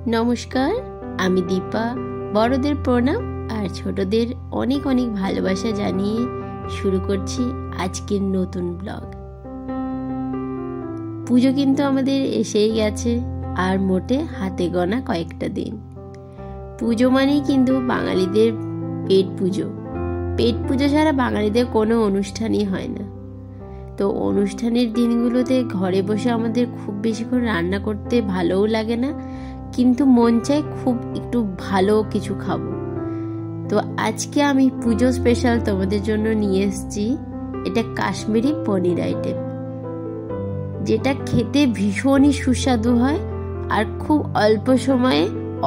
নমস্কার, আমি দীপা। বড়দের প্রণাম আর ছোটদের অনেক অনেক ভালোবাসা জানিয়ে শুরু করছি আজকের নতুন ব্লগ। পুজো কিন্তু আমাদের এসেই গেছে, আর মোটে হাতে গোনা কয়েকটা দিন। পুজো মানেই কিন্তু বাঙালিদের পেট পুজো। পেট পুজো ছাড়া বাঙালিদের কোনো অনুষ্ঠানই হয় না। তো অনুষ্ঠানের দিনগুলোতে ঘরে বসে আমাদের খুব বেশিক্ষণ রান্না করতে ভালোও লাগে না, কিন্তু মন চায় খুব একটু ভালো কিছু খাবো। তো আজকে আমি পুজো স্পেশাল তোমাদের জন্য নিয়ে এসেছি এটা কাশ্মীরি পনির আইটেম, যেটা খেতে ভীষণই সুস্বাদু হয় আর খুব অল্প সময়ে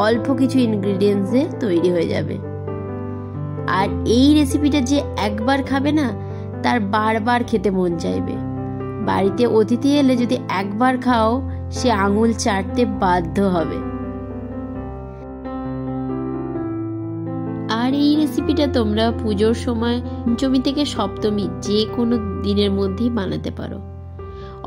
অল্প কিছু ইনগ্রিডিয়েন্টসে তৈরি হয়ে যাবে। আর এই রেসিপিটা যে একবার খাবে না, তার বারবার খেতে মন চাইবে। বাড়িতে অতিথি এলে যদি একবার খাও, সে আঙুল চাটতে বাধ্য হবে। আর এই রেসিপিটা তোমরা পুজোর সময় পঞ্চমী থেকে সপ্তমী যে কোনো দিনের মধ্যেই বানাতে পারো।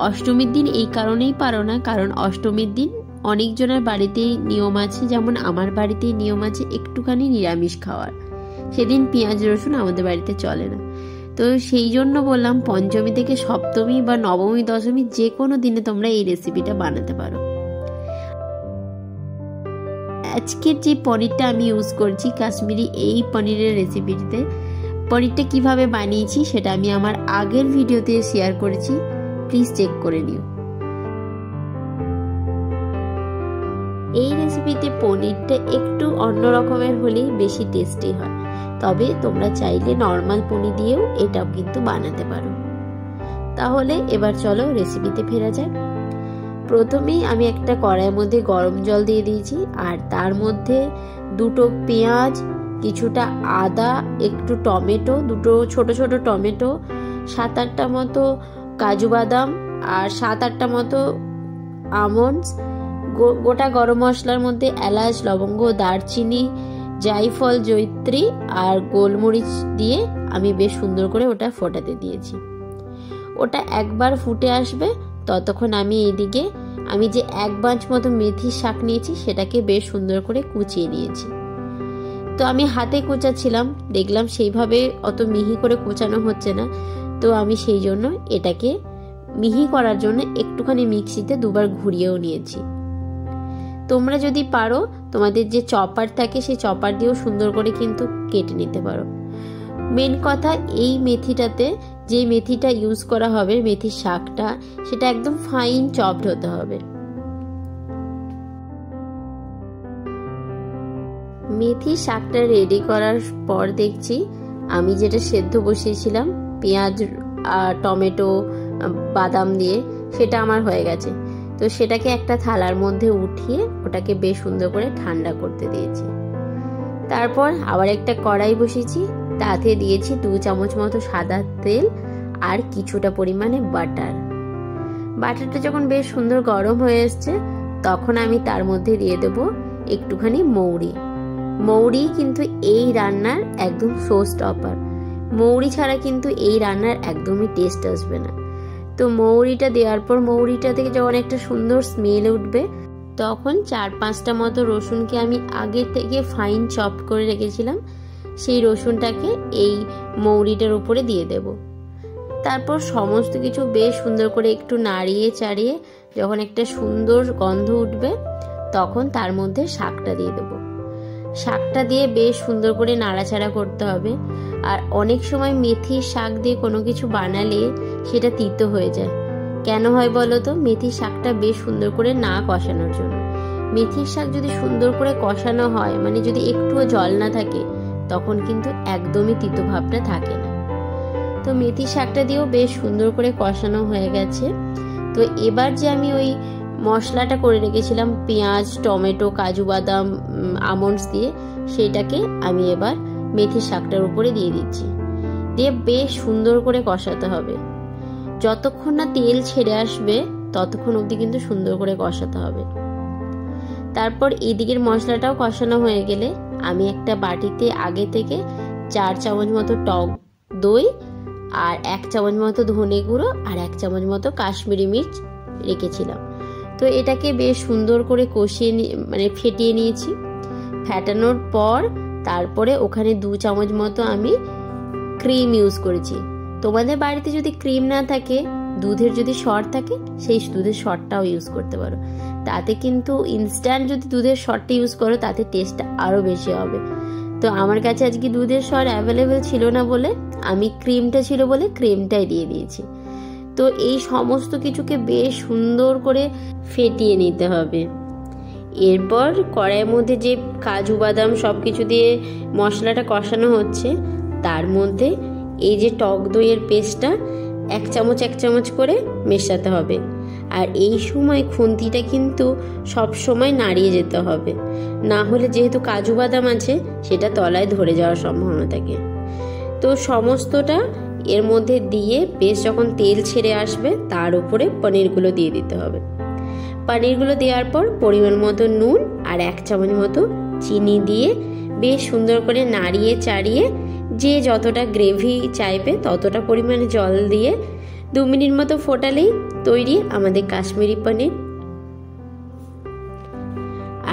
অষ্টমীর দিন এই কারণেই পারো না, কারণ অষ্টমীর দিন অনেকজনের বাড়িতেই নিয়ম আছে, যেমন আমার বাড়িতেই নিয়ম আছে একটুখানি নিরামিষ খাওয়ার। সেদিন পেঁয়াজ রসুন আমাদের বাড়িতে চলে না। তো সেই জন্য বললাম পঞ্চমী থেকে সপ্তমী বা নবমী দশমী যে কোনো দিনে তোমরা এই রেসিপিটা বানাতে পারো। আজকের যে পনিরটা আমি ইউজ করছি কাশ্মীরি এই পনিরের রেসিপিতে, পনিরটা কিভাবে বানিয়েছি সেটা আমি আমার আগের ভিডিওতে শেয়ার করেছি, প্লিজ চেক করে নিও। এই রেসিপিতে পনিরটা একটু অন্য রকমের হলেই বেশি টেস্টি হয়, তবে তোমরা চাইলে নর্মাল পনির দিয়েও এটাও কিন্তু বানাতে পারো। তাহলে এবার চলো রেসিপিতে ফেরা যাক। প্রথমেই আমি একটা কড়াইয়ের মধ্যে গরম জল দিয়ে দিয়েছি, আর তার মধ্যে দুটো পেঁয়াজ, কিছুটা আদা, একটু টমেটো, দুটো ছোট ছোট টমেটো, 7-8টা মতো কাজু বাদাম, আর 7-8টা মতো আমন্ডস, গোটা গরম মশলার মধ্যে এলাচ, লবঙ্গ, দারচিনি, জায়ফল, জয়িত্রী আর গোলমরিচ দিয়ে আমি বেশ সুন্দর করে ওটা ফোটাতে দিয়েছি। ওটা একবার ফুটে আসবে, ততক্ষণ আমি এইদিকে আমি যে 1 বাঁচ মতো মেথির শাক নিয়েছি সেটাকে বেশ সুন্দর করে কুচিয়ে নিয়েছি। তো আমি হাতে কুচাচ্ছিলাম, দেখলাম সেইভাবে অত মিহি করে কুচানো হচ্ছে না, তো আমি সেই জন্য এটাকে মিহি করার জন্য একটুখানি মিক্সিতে 2বার ঘুরিয়েও নিয়েছি। তোমরা যদি পারো তোমাদের যে চপার থাকে সেই চপার দিয়েও সুন্দর করে কিন্তু কেটে নিতে পারো। মেন কথা, এই মেথিটাতে যে মেথিটা ইউজ করা হবে, মেথির শাকটা, সেটা একদম ফাইন চপড হতে হবে। মেথির শাকটা রেডি করার পর দেখছি আমি যেটা সেদ্ধ বসিয়েছিলাম পেঁয়াজ আর টমেটো বাদাম দিয়ে, সেটা আমার হয়ে গেছে। তো সেটাকে একটা থালার মধ্যে উঠিয়ে ওটাকে বেশ সুন্দর করে ঠান্ডা করতে দিয়েছি। তারপর আবার একটা কড়াই বসিয়েছি, তাতে দিয়েছি 2 চামচ মতো সাদা তেল আর কিছুটা পরিমাণে বাটার। বাটারটা যখন বেশ সুন্দর গরম হয়ে এসছে, তখন আমি তার মধ্যে দিয়ে দেব একটুখানি মৌরি। মৌরি কিন্তু এই রান্নার একদম শো স্টপার। মৌরি ছাড়া কিন্তু এই রান্নার একদমই টেস্ট আসবে না। তো মৌরিটা দেওয়ার পর মৌরিটা থেকে যখন একটা সুন্দর স্মেল উঠবে, তখন 4-5টা মতো রসুনকে আমি আগে থেকে ফাইন চপ করে রেখেছিলাম, সেই রসুনটাকে এই মৌরিটার উপরে দিয়ে দেব। তারপর সমস্ত কিছু বেশ সুন্দর করে একটু নাড়িয়ে চাড়িয়ে যখন একটা সুন্দর গন্ধ উঠবে, তখন তার মধ্যে শাকটা দিয়ে দেব। শাকটা দিয়ে বেশ সুন্দর করে নাড়াচাড়া করতে হবে। আর অনেক সময় মেথির শাক দিয়ে কোনো কিছু বানালে সেটা তিতো হয়ে যায়। কেন হয় বলো তো? মেথির শাকটা বেশ সুন্দর করে না কষানোর জন্য। মেথির শাক যদি সুন্দর করে কষানো হয়, মানে যদি একটুও জল না থাকে, তখন কিন্তু একদমই তিতো ভাবটা থাকে না। তো মেথির শাকটা দিয়েও বেশ সুন্দর করে কষানো হয়ে গেছে। তো এবার যে আমি ওই মশলাটা করে রেখেছিলাম পেঁয়াজ, টমেটো, কাজু বাদাম, আমন্ডস দিয়ে, সেটাকে আমি এবার মেথির শাকটার উপরে দিয়ে দিচ্ছি। দিয়ে বেশ সুন্দর করে কষাতে হবে। যতক্ষণ না তেল ছেড়ে আসবে ততক্ষণ অবধি কিন্তু সুন্দর করে কষাতে হবে। তারপর এদিকের মশলাটাও কষানো হয়ে গেলে আমি একটা বাটিতে আগে থেকে 4 চামচ মতো টক দই আর 1 চামচ মতো ধনে গুঁড়ো আর 1 চামচ মতো কাশ্মীরি মির্চ রেখেছিলাম। তো এটাকে বেশ সুন্দর করে কষিয়ে মানে ফেটিয়ে নিয়েছি। ফেটানোর পর তারপরে ওখানে 2 চামচ মতো আমি ক্রিম ইউজ করেছি। তোমাদের বাড়িতে যদি ক্রিম না থাকে, দুধের যদি সর থাকে, সেই দুধের সরটাও ইউজ করতে পারো। তাতে কিন্তু ইনস্ট্যান্ট যদি দুধের সরটা ইউজ করো তাতে টেস্টটা আরও বেশি হবে। তো আমার কাছে আজকে দুধের সর অ্যাভেলেবেল ছিল না বলে আমি ক্রিমটা ছিল বলে ক্রিমটাই দিয়ে দিয়েছি। তো এই সমস্ত কিছুকে বেশ সুন্দর করে ফেটিয়ে নিতে হবে। এরপর কড়াইয়ের মধ্যে যে কাজু বাদাম সব কিছু দিয়ে মশলাটা কষানো হচ্ছে, তার মধ্যে এই যে টক দইয়ের পেস্টটা 1 চামচ করে মেশাতে হবে। আর এই সময় খুন্তিটা কিন্তু সব সময় নাড়িয়ে যেতে হবে, না হলে যেহেতু কাজু বাদাম আছে সেটা তলায় ধরে যাওয়ার সম্ভাবনা থাকে। তো সমস্তটা এর মধ্যে দিয়ে বেশ যখন তেল ছেড়ে আসবে তার উপরে পনিরগুলো দিয়ে দিতে হবে। পনিরগুলো দেওয়ার পর পরিমাণ মতো নুন আর 1 চামচ মতো চিনি দিয়ে বেশ সুন্দর করে নাড়িয়ে চাড়িয়ে যে যতটা গ্রেভি চাইবে ততটা পরিমাণে জল দিয়ে 2 মিনিট মতো ফোটালেই তৈরি আমাদের কাশ্মীরি পনির।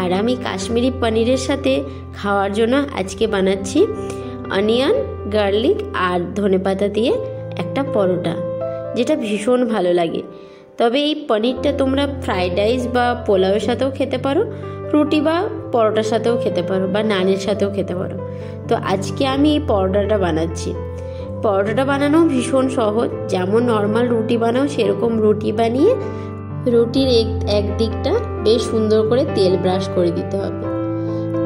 আর আমি কাশ্মীরি পনিরের সাথে খাওয়ার জন্য আজকে বানাচ্ছি অনিয়ন, গার্লিক আর ধনেপাতা দিয়ে একটা পরোটা, যেটা ভীষণ ভালো লাগে। তবে এই পনিরটা তোমরা ফ্রাইড রাইস বা পোলাওয়ের সাথেও খেতে পারো, রুটি বা পরোটার সাথেও খেতে পারো, বা নানের সাথেও খেতে পারো। তো আজকে আমি এই পরোটাটা বানাচ্ছি। পরোটাটা বানানো ভীষণ সহজ। যেমন নর্মাল রুটি বানাও সেরকম রুটি বানিয়ে রুটির এক দিকটা বেশ সুন্দর করে তেল ব্রাশ করে দিতে হবে।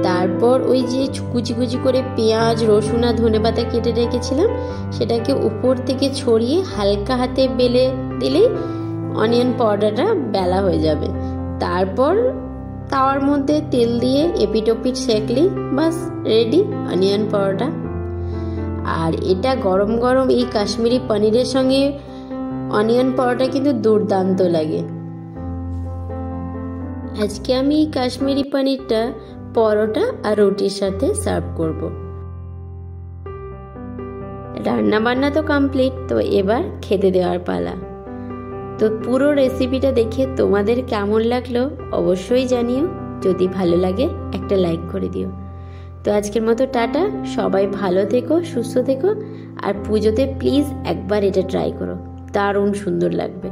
তারপর ওই যে কুচি কুচি করে পেঁয়াজ, রসুন আর ধনেপাতা কেটে রেখেছিলাম সেটাকে উপর থেকে ছড়িয়ে হালকা হাতে বেলে দিলেই অনিয়ন পরোটাটা বেলা হয়ে যাবে। তারপর তাওয়ার মধ্যে তেল দিয়ে এপিট ওপিট সেঁকলেই বাস রেডি অনিয়ন পরোটা। আর এটা গরম গরম এই কাশ্মীরি পনিরের সঙ্গে অনিয়ন পরোটা কিন্তু দুর্দান্ত লাগে। আজকে আমি এই কাশ্মীরি পনিরটা পরোটা আর রুটির সাথে সার্ভ করব। রান্না বান্না তো কমপ্লিট, তো এবার খেতে দেওয়ার পালা। তো পুরো রেসিপিটা দেখে তোমাদের কেমন লাগলো অবশ্যই জানিও। যদি ভালো লাগে একটা লাইক করে দিও। তো আজকের মতো টাটা, সবাই ভালো থেকো, সুস্থ থেকো। আর পুজোতে প্লিজ একবার এটা ট্রাই করো, দারুণ সুন্দর লাগবে।